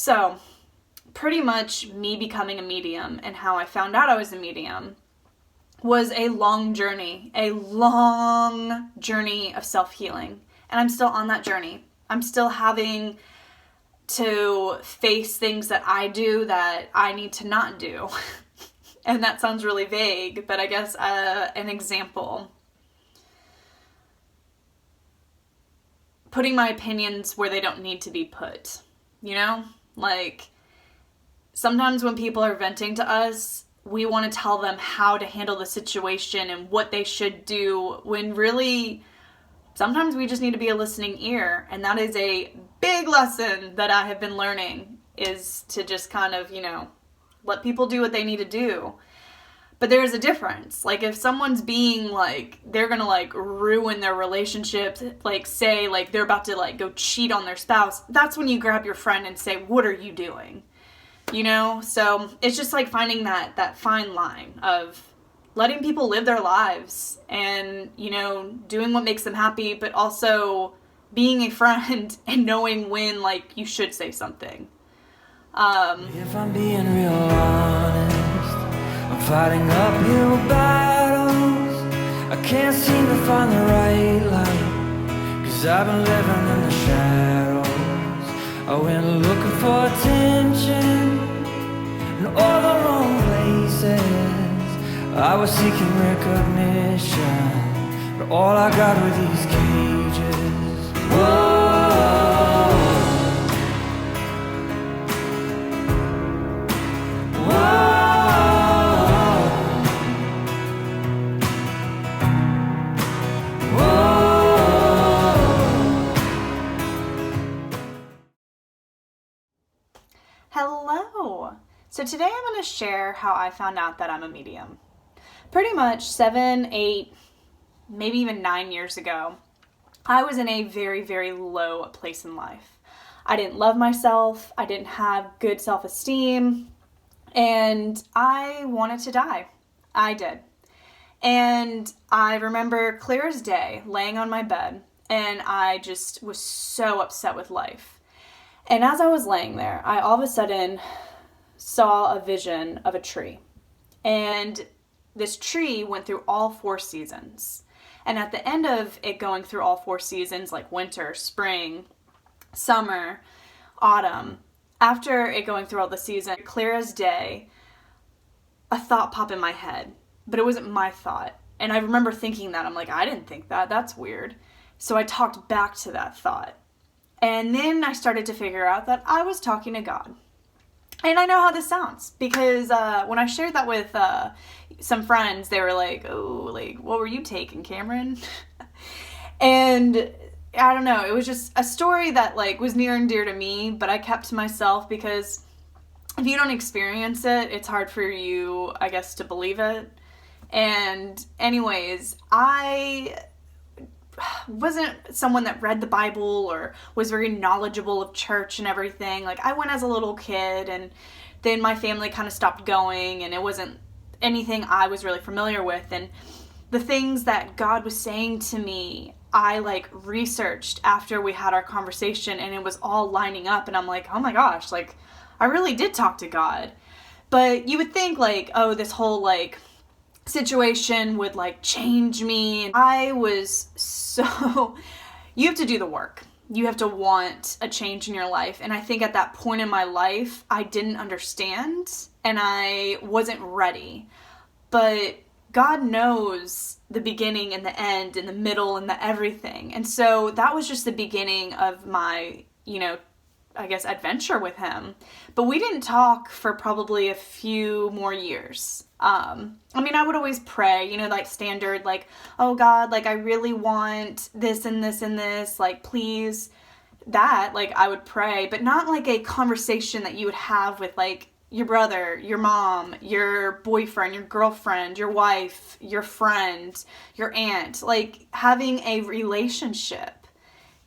So, pretty much me becoming a medium and how I found out I was a medium was a long journey of self-healing. And I'm still on that journey. I'm still having to face things that I do that I need to not do. And that sounds really vague, but I guess an example. Putting my opinions where they don't need to be put. You know? Like, sometimes when people are venting to us, we want to tell them how to handle the situation and what they should do, when really, sometimes we just need to be a listening ear. And that is a big lesson that I have been learning, is to just kind of, let people do what they need to do. But there's a difference. Like, if someone's being like, they're gonna like ruin their relationship, like say like they're about to like go cheat on their spouse, that's when you grab your friend and say, what are you doing? So it's just like finding that fine line of letting people live their lives and, doing what makes them happy, but also being a friend and knowing when, like, you should say something. If I'm being real honest, I'm fighting uphill battles. I can't seem to find the right light, 'cause I've been living in the shadows. I went looking for attention in all the wrong places. I was seeking recognition, but all I got were these cages. Whoa. Hello! So today I'm going to share how I found out that I'm a medium. Pretty much 7, 8, maybe even 9 years ago, I was in a very, very low place in life. I didn't love myself, I didn't have good self-esteem, and I wanted to die. I did. And I remember clear as day laying on my bed, and I just was so upset with life. And as I was laying there, I all of a sudden saw a vision of a tree. And this tree went through all 4 seasons. And at the end of it going through all 4 seasons, like winter, spring, summer, autumn, after it going through all the seasons, clear as day, a thought popped in my head. But it wasn't my thought. And I remember thinking that. I'm like, I didn't think that. That's weird. So I talked back to that thought. And then I started to figure out that I was talking to God. And I know how this sounds, because when I shared that with some friends, they were like, oh, like, what were you taking, Cameron? And I don't know, it was just a story that like was near and dear to me, but I kept to myself, because if you don't experience it, it's hard for you, I guess, to believe it. And anyways, I wasn't someone that read the Bible or was very knowledgeable of church and everything. Like, I went as a little kid, and then my family kind of stopped going, and it wasn't anything I was really familiar with. And the things that God was saying to me, I like researched after we had our conversation, and it was all lining up, and I'm like, oh my gosh, like, I really did talk to God. But you would think like, oh, this whole like situation would like change me. I was so, you have to do the work. You have to want a change in your life. And I think at that point in my life, I didn't understand and I wasn't ready. But God knows the beginning and the end and the middle and the everything. And so that was just the beginning of my, I guess, adventure with him. But we didn't talk for probably a few more years. I would always pray, like standard, like, oh God, like I really want this and this and this, like please, that, like I would pray, but not like a conversation that you would have with like your brother, your mom, your boyfriend, your girlfriend, your wife, your friend, your aunt, like having a relationship.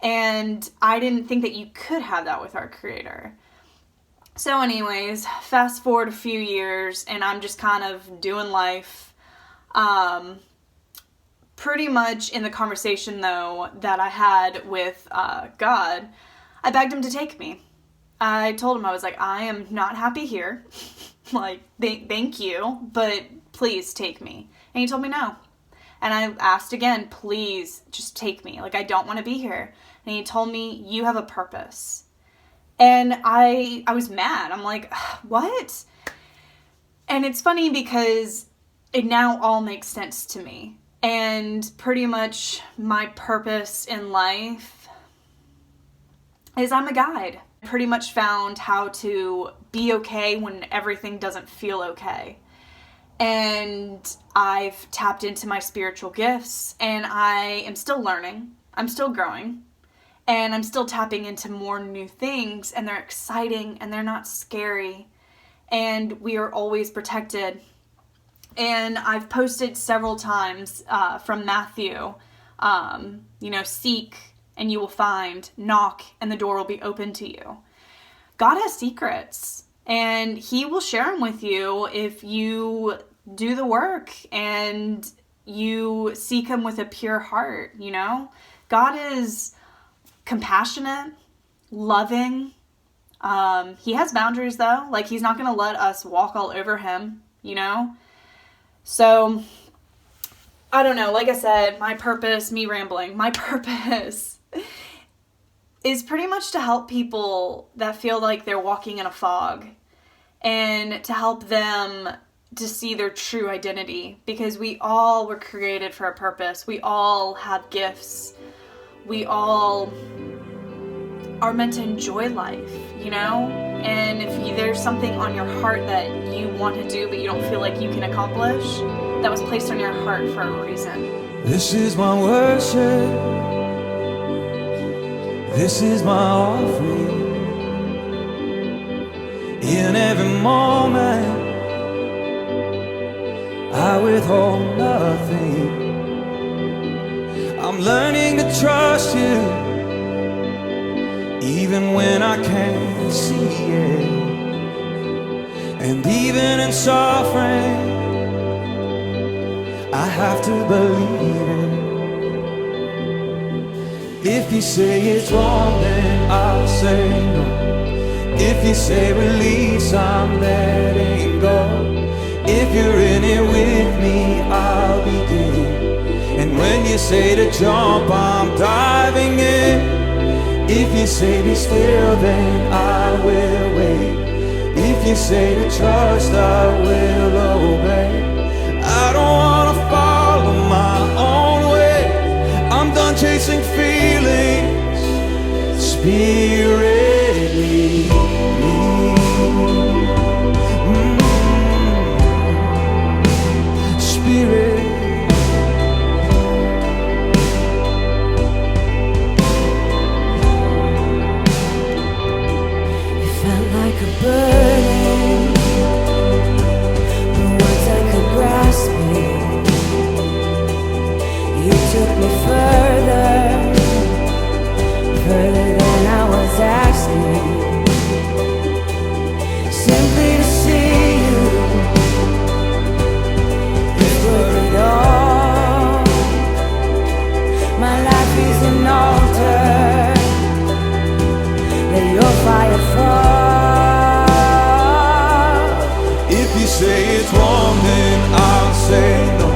And I didn't think that you could have that with our Creator. So anyways, fast forward a few years, and I'm just kind of doing life. Pretty much in the conversation, though, that I had with God, I begged him to take me. I told him, I was like, I am not happy here. Like, thank you, but please take me. And he told me no. And I asked again, please just take me. Like, I don't want to be here. And he told me, you have a purpose. And I was mad. I'm like, what? And it's funny because it now all makes sense to me. And pretty much my purpose in life is I'm a guide. I pretty much found how to be okay when everything doesn't feel okay. And I've tapped into my spiritual gifts, and I am still learning. I'm still growing, and I'm still tapping into more new things, and they're exciting and they're not scary, and we are always protected. And I've posted several times from Matthew, seek and you will find, knock and the door will be open to you. God has secrets, and he will share them with you if you do the work and you seek him with a pure heart, God is compassionate, loving. He has boundaries though. Like, he's not going to let us walk all over him, So, I don't know. Like I said, my purpose is pretty much to help people that feel like they're walking in a fog, and to help them to see their true identity, because we all were created for a purpose. We all have gifts. We all are meant to enjoy life, And if there's something on your heart that you want to do but you don't feel like you can accomplish, that was placed on your heart for a reason. This is my worship. This is my offering. In every moment I withhold nothing. I'm learning to trust you, even when I can't see it. And even in suffering, I have to believe it. If you say it's wrong, then I'll say no. If you say release, I'm letting go. If you're in it with me, I'll begin. And when you say to jump, I'm diving in. If you say be still, then I will wait. If you say to trust, I will obey. I don't wanna follow my own way. I'm done chasing feelings. Spirit, lead me. Spirit. Like a burden, the words I could grasp it. You took me further than I was asking. Simply to see you is worth it all. My life is an altar. Let your fire fall. If you say it's wrong, then I'll say no.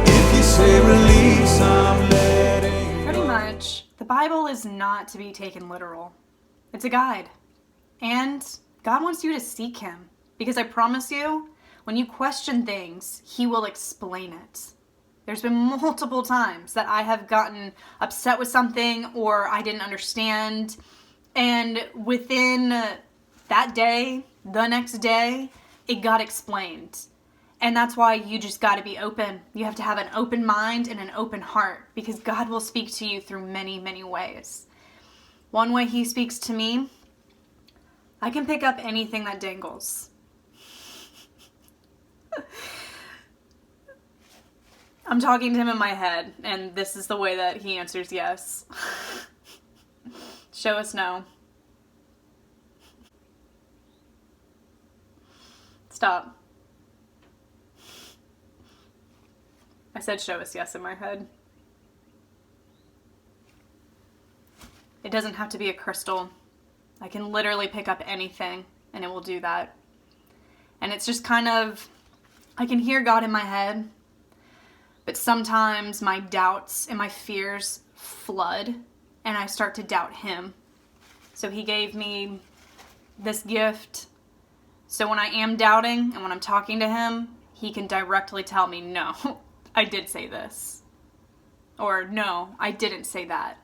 If you say release, I'm letting go. Pretty much, the Bible is not to be taken literal. It's a guide. And God wants you to seek him. Because I promise you, when you question things, he will explain it. There's been multiple times that I have gotten upset with something or I didn't understand. And within that day, the next day, it got explained. And that's why you just got to be open. You have to have an open mind and an open heart, because God will speak to you through many, many ways. One way he speaks to me, I can pick up anything that dangles. I'm talking to him in my head, and this is the way that he answers yes. Show us no. Stop. I said show us yes in my head. It doesn't have to be a crystal. I can literally pick up anything and it will do that. And it's just kind of, I can hear God in my head, but sometimes my doubts and my fears flood and I start to doubt him. So he gave me this gift. So when I am doubting and when I'm talking to him, he can directly tell me, no, I did say this. Or no, I didn't say that.